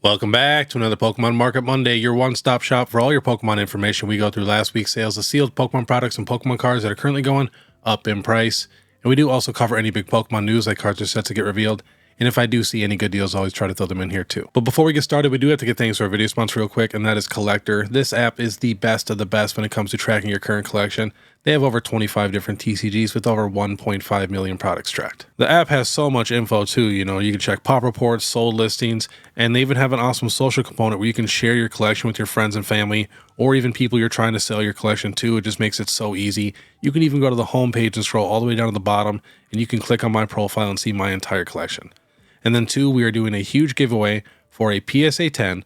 Welcome back to another Pokemon Market Monday, your one-stop shop for all your Pokemon information. We go through last week's sales of sealed Pokemon products and Pokemon cards that are currently going up in price. And we do also cover any big Pokemon news, like cards are set to get revealed. And if I do see any good deals, I always try to throw them in here too. But before we get started, we do have to get thanks to our video sponsor real quick, and that is Collectr. This app is the best of the best when it comes to tracking your current collection. They have over 25 different TCGs with over 1.5 million products tracked. The app has so much info too, you can check pop reports, sold listings, and they even have an awesome social component where you can share your collection with your friends and family, or even people you're trying to sell your collection to. It just makes it so easy. You can even go to the home page and scroll all the way down to the bottom, and you can click on my profile and see my entire collection. And then two, we are doing a huge giveaway for a PSA 10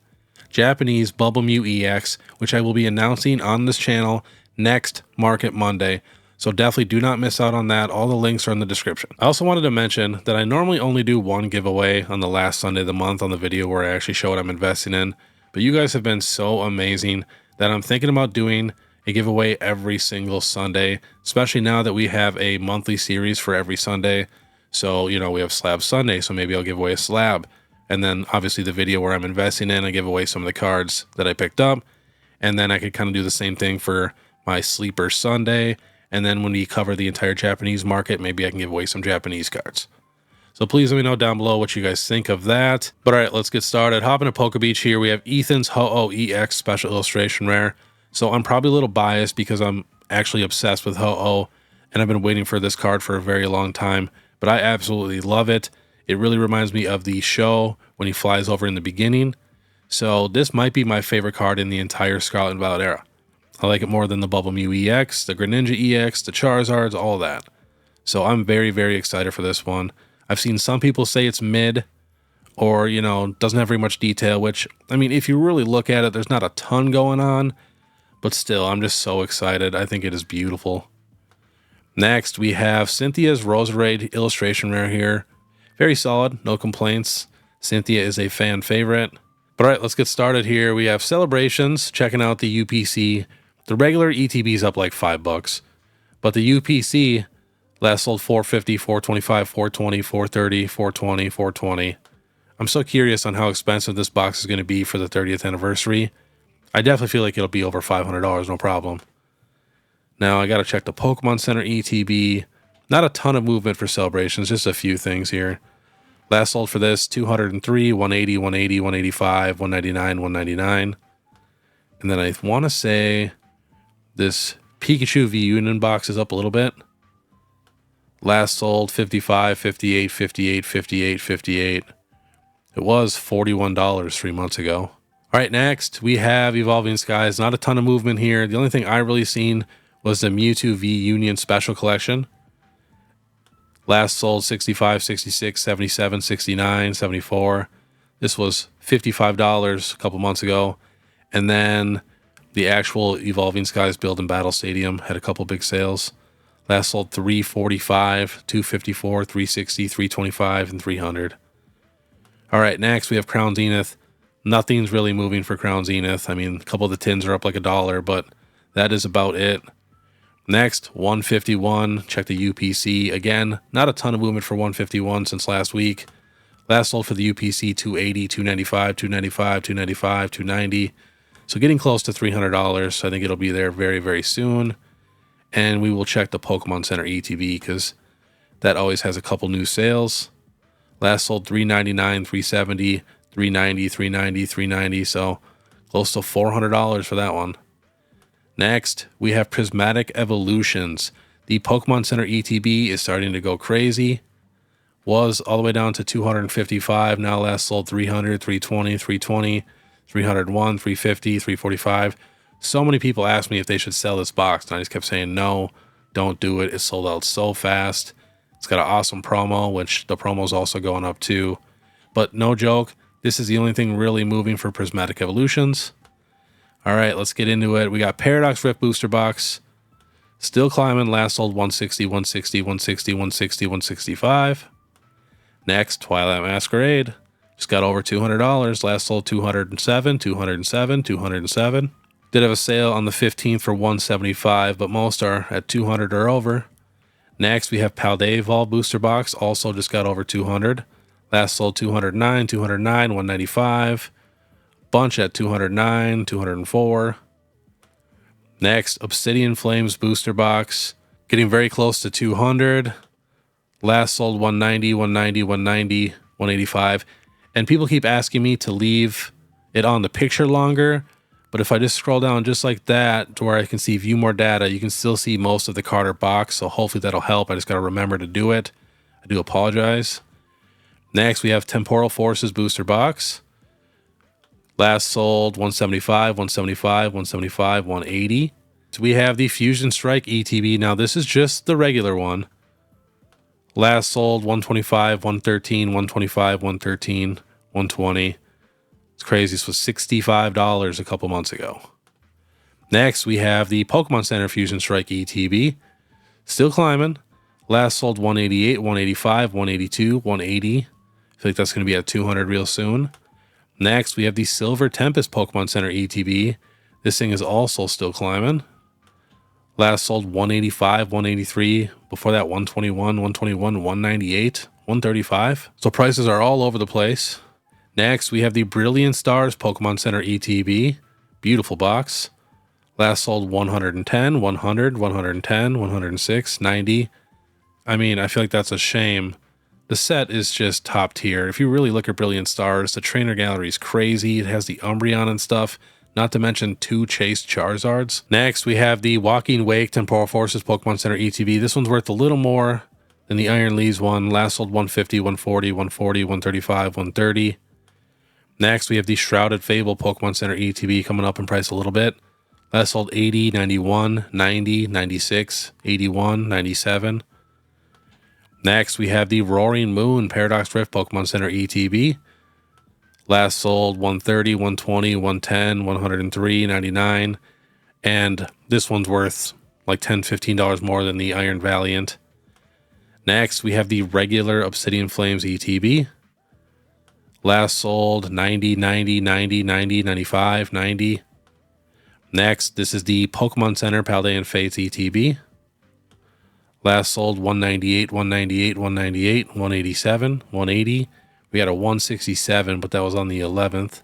Japanese Mimikyu EX, which I will be announcing on this channel next Market Monday. So definitely do not miss out on that. All the links are in the description. I also wanted to mention that I normally only do one giveaway on the last Sunday of the month on the video where I actually show what I'm investing in. But you guys have been so amazing that I'm thinking about doing a giveaway every single Sunday, especially now that we have a monthly series for every Sunday. So, we have Slab Sunday, so maybe I'll give away a slab. And then obviously the video where I'm investing in, I give away some of the cards that I picked up. And then I could kind of do the same thing for my Sleeper Sunday. And then when we cover the entire Japanese market, maybe I can give away some Japanese cards. So please let me know down below what you guys think of that. But all right, let's get started. Hopping to PokeBeard here, we have Ethan's Ho-Oh EX Special Illustration Rare. So I'm probably a little biased because I'm actually obsessed with Ho-Oh, and I've been waiting for this card for a very long time. But I absolutely love it. It really reminds me of the show when he flies over in the beginning. So this might be my favorite card in the entire Scarlet and Violet era. I like it more than the Mimikyu EX, the Greninja EX, the Charizards, all that. So I'm very, very excited for this one. I've seen some people say it's mid or, doesn't have very much detail, which, if you really look at it, there's not a ton going on. But still, I'm just so excited. I think it is beautiful. Next, we have Cynthia's Roserade Illustration Rare here. Very solid, no complaints. Cynthia is a fan favorite. But all right, let's get started here. We have Celebrations, checking out the UPC. The regular ETB is up like $5, but the UPC last sold $450, $425, $420, $430, $420, $420. I'm so curious on how expensive this box is going to be for the 30th anniversary. I definitely feel like it'll be over $500, no problem. Now I got to check the Pokemon Center ETB. Not a ton of movement for Celebrations, just a few things here. Last sold for this, 203, 180, 180, 185, 199, 199. And then I want to say this Pikachu V Union box is up a little bit. Last sold 55, 58, 58, 58, 58. It was $41 3 months ago. All right, next we have Evolving Skies. Not a ton of movement here. The only thing I really seen was the Mewtwo V Union Special Collection. Last sold 65, 66, 77, 69, 74. This was $55 a couple months ago. And then the actual Evolving Skies build in Battle Stadium had a couple big sales. Last sold 345, 254, 360, 325, and 300. All right, next we have Crown Zenith. Nothing's really moving for Crown Zenith. A couple of the tins are up like $1, but that is about it. Next, 151. Check the UPC. Again, not a ton of movement for 151 since last week. Last sold for the UPC 280, 295, 295, 295, 290. So getting close to $300. I think it'll be there very, very soon. And we will check the Pokemon Center ETB because that always has a couple new sales. Last sold 399, 370, 390, 390, 390. So close to $400 for that one. Next, we have Prismatic Evolutions. The Pokemon Center ETB is starting to go crazy. Was all the way down to 255. Now last sold 300, 320, 320, 301, 350, 345. So many people asked me if they should sell this box, and I just kept saying, no, don't do it. It sold out so fast. It's got an awesome promo, which the promo is also going up too. But no joke, this is the only thing really moving for Prismatic Evolutions. All right, let's get into it. We got Paradox Rift Booster Box. Still climbing. Last sold 160, 160, 160, 160, 165. Next, Twilight Masquerade. Just got over $200. Last sold 207, 207, 207. Did have a sale on the 15th for 175, but most are at 200 or over. Next, we have Paldean Evolve Booster Box. Also just got over 200. Last sold 209, 209, 195. bunch at 209, 204. Next, Obsidian Flames booster box, getting very close to 200. Last sold 190, 190, 190, 185. And people keep asking me to leave it on the picture longer, but if I just scroll down just like that to where I can see view more data, you can still see most of the card or box, so hopefully that'll help. I just got to remember to do it. I do apologize. Next, we have Temporal Forces booster box. Last sold 175, 175, 175, 180. So we have the Fusion Strike ETB. Now this is just the regular one. Last sold 125, 113, 125, 113, 120. It's crazy. This was $65 a couple months ago. Next, we have the Pokemon Center Fusion Strike ETB. Still climbing. Last sold 188, 185, 182, 180. I feel like that's going to be at 200 real soon. Next, we have the Silver Tempest Pokemon Center ETB. This thing is also still climbing. Last sold 185, 183. Before that, 121, 121, 198, 135. So prices are all over the place. Next, we have the Brilliant Stars Pokemon Center ETB. Beautiful box. Last sold 110, 100, 110, 106, 90. I mean, I feel like that's a shame. The set is just top tier. If you really look at Brilliant Stars, the trainer gallery is crazy. It has the Umbreon and stuff, not to mention 2 Chase Charizards. Next, we have the Walking Wake Temporal Forces Pokemon Center ETB. This one's worth a little more than the Iron Leaves one. Last sold 150, 140, 140, 135, 130. Next, we have the Shrouded Fable Pokemon Center ETB coming up in price a little bit. Last sold 80, 91, 90, 96, 81, 97. Next, we have the Roaring Moon Paradox Rift Pokemon Center ETB. Last sold 130, 120, 110, 103, 99. And this one's worth like $10, $15 more than the Iron Valiant. Next, we have the regular Obsidian Flames ETB. Last sold 90, 90, 90, 90, 95, 90. Next, this is the Pokemon Center Paldean Fates ETB. Last sold 198, 198, 198, 187, 180. We had a 167, but that was on the 11th.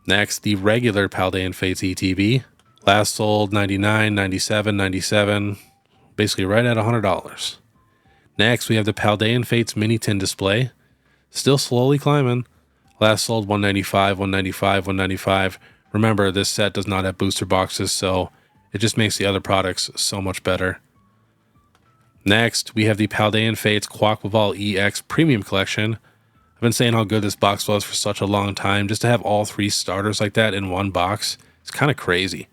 Next, the regular Paldean Fates ETB. Last sold 99, 97, 97, basically right at $100. Next, we have the Paldean Fates Mini Tin display. Still slowly climbing. Last sold 195, 195, 195. Remember, this set does not have booster boxes, so it just makes the other products so much better. Next, we have the Paldean Fates Quaquaval EX Premium Collection. I've been saying how good this box was for such a long time. Just to have all 3 starters like that in one box, it's kind of crazy.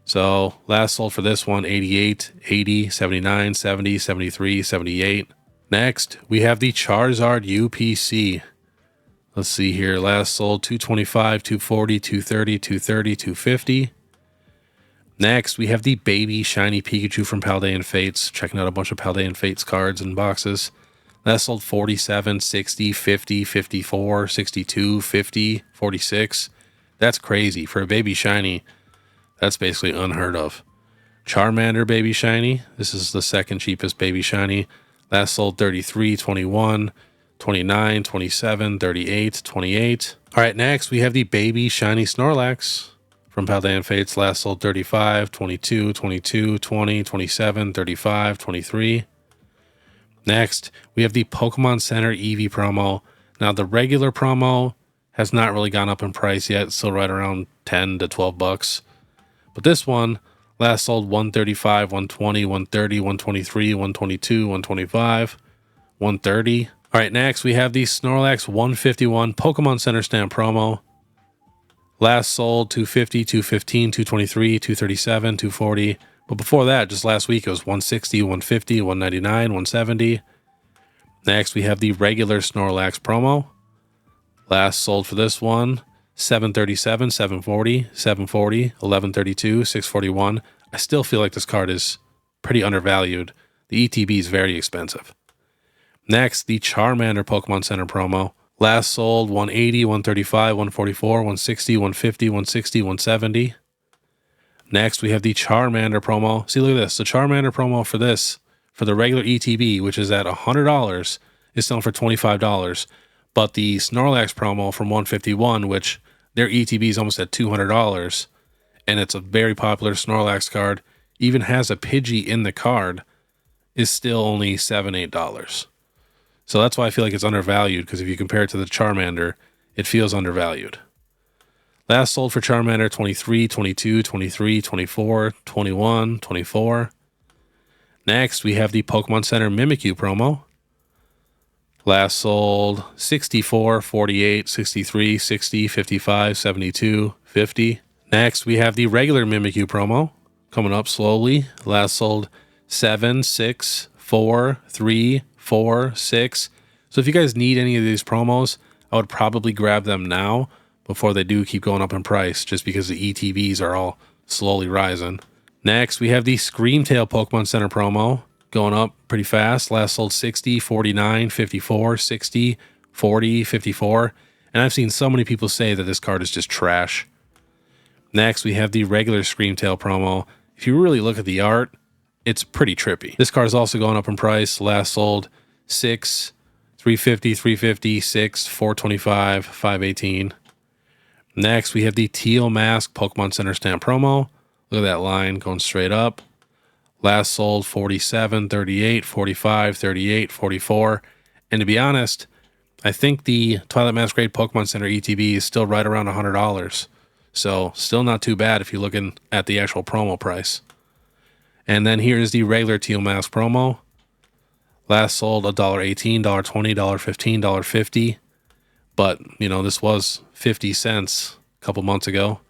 So, last sold for this one, 88, 80, 79, 70, 73, 78. Next, we have the Charizard UPC. Let's see here. Last sold 225, 240, 230, 230, 250. Next, we have the Baby Shiny Pikachu from Paldean Fates. Checking out a bunch of Paldean Fates cards and boxes. Last sold 47, 60, 50, 54, 62, 50, 46. That's crazy. For a Baby Shiny, that's basically unheard of. Charmander Baby Shiny. This is the second cheapest Baby Shiny. Last sold 33, 21, 29, 27, 38, 28. All right, next we have the Baby Shiny Snorlax from Paldean Fates. Last sold 35, 22, 22, 20, 27, 35, 23. Next, we have the Pokemon Center Eevee promo. Now, the regular promo has not really gone up in price yet. It's still right around 10 to 12 bucks. But this one, last sold 135, 120, 130, 123, 122, 125, 130. All right, next we have the Snorlax 151 Pokemon Center Stamp promo. Last sold 250, 215, 223, 237, 240. But before that, just last week, it was 160, 150, 199, 170. Next, we have the regular Snorlax promo. Last sold for this one, 737, 740, 740, 1132, 641. I still feel like this card is pretty undervalued. The ETB is very expensive. Next, the Charmander Pokemon Center promo. Last sold 180, 135, 144, 160, 150, 160, 170. Next, we have the Charmander promo. See, look at this. The Charmander promo for this, for the regular ETB, which is at $100, is selling for $25. But the Snorlax promo from 151, which their ETB is almost at $200, and it's a very popular Snorlax card, even has a Pidgey in the card, is still only $7, $8. So that's why I feel like it's undervalued, because if you compare it to the Charmander, it feels undervalued. Last sold for Charmander, 23, 22, 23, 24, 21, 24. Next, we have the Pokemon Center Mimikyu promo. Last sold 64, 48, 63, 60, 55, 72, 50. Next, we have the regular Mimikyu promo coming up slowly. Last sold 7, 6, 4, 3, 4, 6. So if you guys need any of these promos, I would probably grab them now before they do keep going up in price, just because the ETBs are all slowly rising. Next, we have the Screamtail Pokemon Center promo going up pretty fast. Last sold 60, 49, 54, 60, 40, 54. And I've seen so many people say that this card is just trash. Next, we have the regular Screamtail promo. If you really look at the art, it's pretty trippy. This card is also going up in price. Last sold 6, 350, 350, 6, 425, 518. Next, we have the T-mask Pokemon Center stamp promo. Look at that line going straight up. Last sold 47, 38, 45, 38, 44. And to be honest, I think the Twilight Masquerade Pokemon Center ETB is still right around $100. So still not too bad if you're looking at the actual promo price. And then here's the regular T-mask promo. Last sold $1.18, $1.20, $1.15, $1.50. But, you know, this was 50 cents a couple months ago.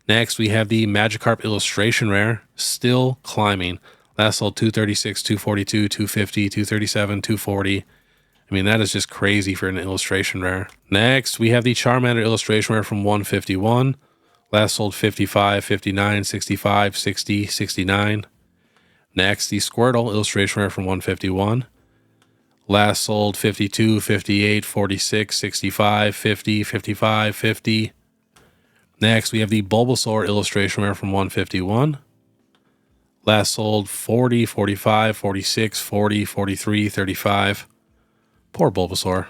Next, we have the Magikarp Illustration Rare, still climbing. Last sold 236, 242, 250, 237, 240. I mean, that is just crazy for an Illustration Rare. Next, we have the Charmander Illustration Rare from 151. Last sold 55, 59, 65, 60, 69. Next, the Squirtle Illustration Rare from 151. Last sold 52, 58, 46, 65, 50, 55, 50. Next, we have the Bulbasaur Illustration Rare from 151. Last sold 40, 45, 46, 40, 43, 35. Poor Bulbasaur.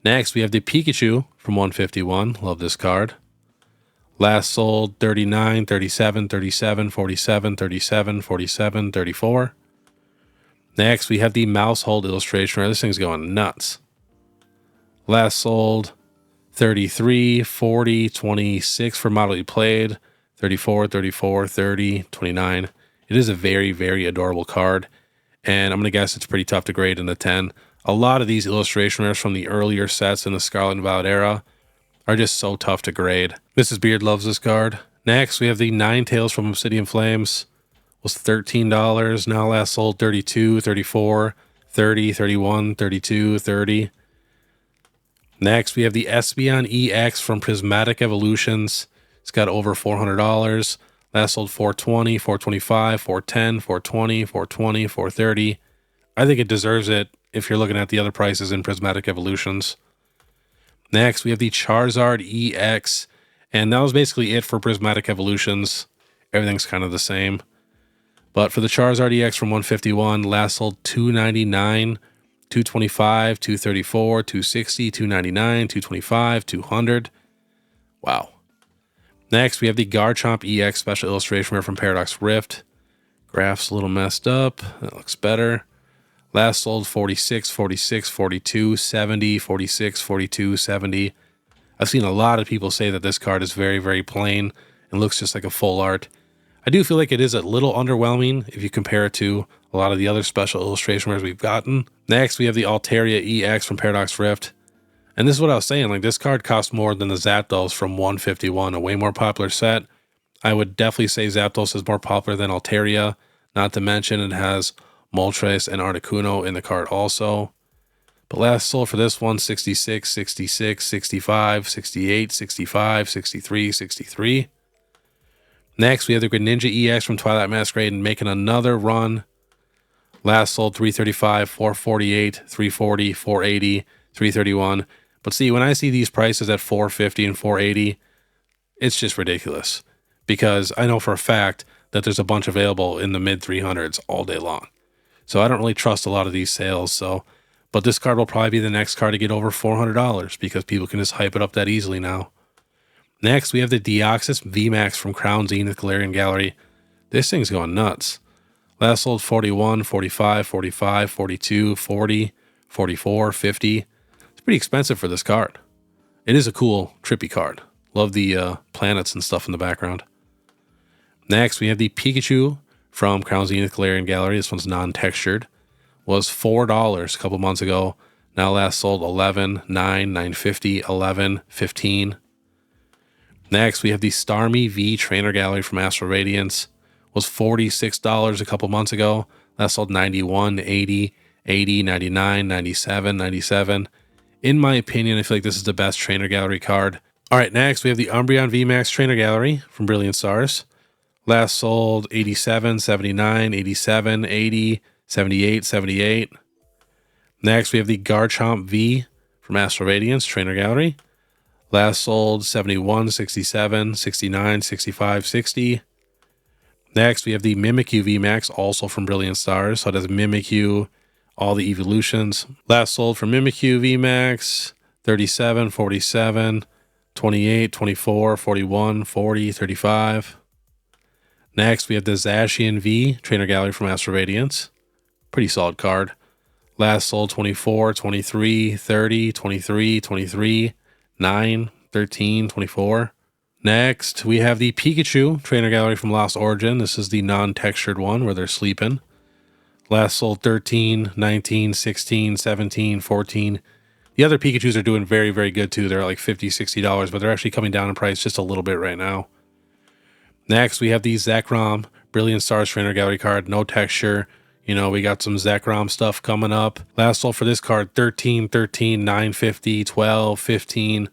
Next, we have the Pikachu from 151. Love this card. Last sold 39, 37, 37, 47, 37, 47, 34. Next, we have the Mousehold Illustration Rare. This thing's going nuts. Last sold 33, 40, 26 for model you played, 34, 34, 30, 29. It is a very, very adorable card, and I'm going to guess it's pretty tough to grade in the 10. A lot of these illustration rares from the earlier sets in the Scarlet and Violet era are just so tough to grade. Mrs. Beard loves this card. Next, we have the Ninetales from Obsidian Flames. Was $13. Now last sold 32, 34, 30, 31, 32, 30. Next, we have the Espeon EX from Prismatic Evolutions. It's got over $400. Last sold 420, 425, 410, 420, 420, 430. I think it deserves it if you're looking at the other prices in Prismatic Evolutions. Next, we have the Charizard EX. And that was basically it for Prismatic Evolutions. Everything's kind of the same. But for the Charizard EX from 151, last sold $299, $225, $234, $260, $299, $225, $200. Wow. Next, we have the Garchomp EX Special Illustration Rare from Paradox Rift. Graph's a little messed up. That looks better. Last sold 46, 46, 42, 70, 46, 42, 70. I've seen a lot of people say that this card is very, very plain and looks just like a full art. I do feel like it is a little underwhelming if you compare it to a lot of the other special illustration rares we've gotten. Next, we have the Altaria EX from Paradox Rift. And this is what I was saying, like this card costs more than the Zapdos from 151, a way more popular set. I would definitely say Zapdos is more popular than Altaria, not to mention it has Moltres and Articuno in the card also. But last sold for this one, 66, 66, 65, 68, 65, 63, 63. Next, we have the Greninja EX from Twilight Masquerade and making another run. Last sold 335, 448, 340, 480, 331. But see, when I see these prices at 450 and 480, it's just ridiculous. Because I know for a fact that there's a bunch available in the mid 300s all day long. So I don't really trust a lot of these sales. But this card will probably be the next card to get over $400 because people can just hype it up that easily now. Next, we have the Deoxys VMAX from Crown Zenith Galarian Gallery. This thing's going nuts. Last sold 41, 45, 45, 42, 40, 44, 50. It's pretty expensive for this card. It is a cool, trippy card. Love the planets and stuff in the background. Next, we have the Pikachu from Crown Zenith Galarian Gallery. This one's non-textured. Was $4 a couple months ago. Now last sold 11, 9, 950, 11, 15. Next, we have the Starmie V Trainer Gallery from Astral Radiance. Was $46 a couple months ago. Last sold 91, 80, 80, 99, 97, 97. In my opinion, I feel like this is the best Trainer Gallery card. All right, next we have the Umbreon VMAX Trainer Gallery from Brilliant Stars. Last sold 87, 79, 87, 80, 78, 78. Next we have the Garchomp V from Astral Radiance Trainer Gallery. Last sold 71, 67, 69, 65, 60. Next, we have the Mimikyu VMAX, also from Brilliant Stars. So it has Mimikyu, all the evolutions. Last sold for Mimikyu VMAX, 37, 47, 28, 24, 41, 40, 35. Next, we have the Zacian V Trainer Gallery from Astral Radiance. Pretty solid card. Last sold 24, 23, 30, 23, 23, 9, 13, 24. Next, we have the Pikachu Trainer Gallery from Lost Origin. This is the non-textured one where they're sleeping. Last sold 13, 19, 16, 17, 14. The other Pikachus are doing very, very good too. They're like $50, $60, but they're actually coming down in price just a little bit right now. Next, we have the Zekrom Brilliant Stars Trainer Gallery card. No texture. You know, we got some Zekrom stuff coming up. Last sold for this card, 13, 13, 950, 12, 15.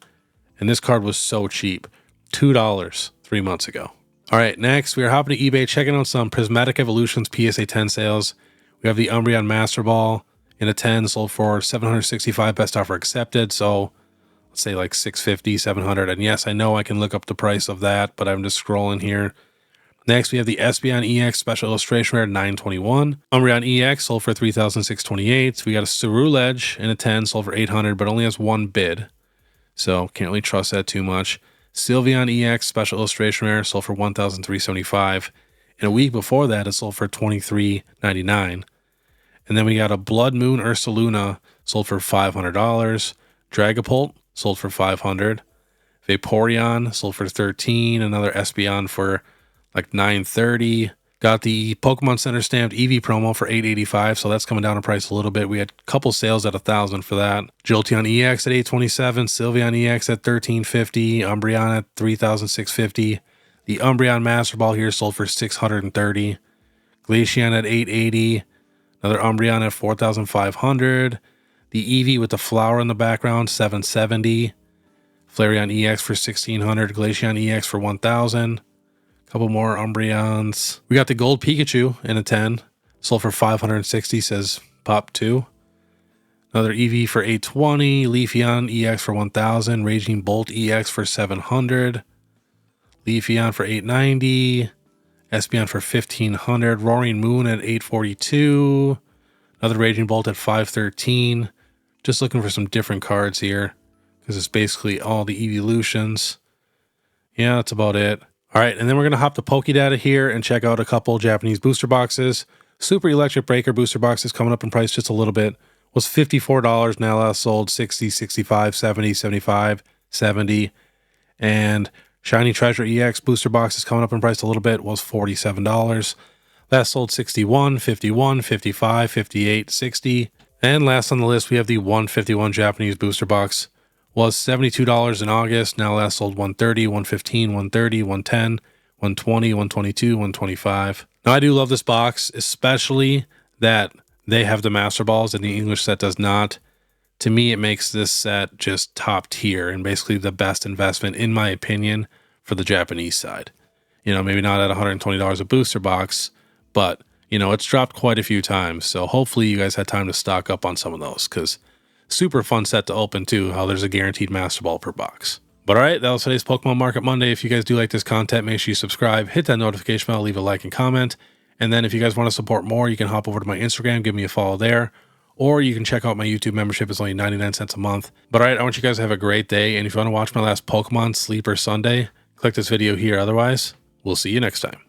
And this card was so cheap. $2 3 months ago. All right, next we are hopping to eBay, checking out some Prismatic Evolutions PSA 10 sales. We have the Umbreon Master Ball in a 10, sold for $765, best offer accepted. So let's say like $650, $700. And yes, I know I can look up the price of that, but I'm just scrolling here. Next, we have the Espeon EX Special Illustration Rare $921. Umbreon EX sold for $3,628. We got a Ceruledge in a 10, sold for $800, but only has one bid. So can't really trust that too much. Sylveon EX Special Illustration Rare sold for $1,375. And a week before that, it sold for $23.99. And then we got a Blood Moon Ursaluna sold for $500. Dragapult sold for $500. Vaporeon sold for $13. Another Espeon for like $930. Got the Pokemon Center stamped Eevee promo for $885, so that's coming down in price a little bit. We had a couple sales at $1,000 for that. Jolteon EX at $827, Sylveon EX at $1350, Umbreon at $3,650. The Umbreon Master Ball here sold for $630. Glaceon at $880. Another Umbreon at $4,500. The Eevee with the flower in the background, $770. Flareon EX for $1,600. Glaceon EX for $1,000. Couple more Umbreons. We got the Gold Pikachu in a 10. Sold for $560, says Pop 2. Another Eevee for $820. Leafeon EX for $1,000. Raging Bolt EX for $700. Leafeon for $890. Espeon for $1,500. Roaring Moon at $842. Another Raging Bolt at $513. Just looking for some different cards here, because it's basically all the evolutions. Yeah, that's about it. All right, and then we're going to hop to Pokedata here and check out a couple Japanese booster boxes. Super Electric Breaker booster boxes coming up in price just a little bit. Was $54, now last sold 60, 65, 70, 75, 70. And Shiny Treasure EX booster boxes coming up in price a little bit, was $47. Last sold 61, 51, 55, 58, 60. And last on the list, we have the 151 Japanese booster box. Was $72 in August, now last sold $130, $115, $130, $110, $120, $122, $125. Now I do love this box, especially that they have the Master Balls and the English set does not. To me, it makes this set just top tier and basically the best investment, in my opinion, for the Japanese side. You know, maybe not at $120 a booster box, but, you know, it's dropped quite a few times. So hopefully you guys had time to stock up on some of those, because super fun set to open too, how there's a guaranteed Master Ball per box. But all right, that was today's Pokemon Market Monday. If you guys do like this content, make sure you subscribe, hit that notification bell, leave a like and comment. And then if you guys want to support more, you can hop over to my Instagram, give me a follow there. or you can check out my YouTube membership. It's only 99 cents a month. But all right, I want you guys to have a great day. And if you want to watch my last Pokemon Sleeper Sunday, click this video here. Otherwise, we'll see you next time.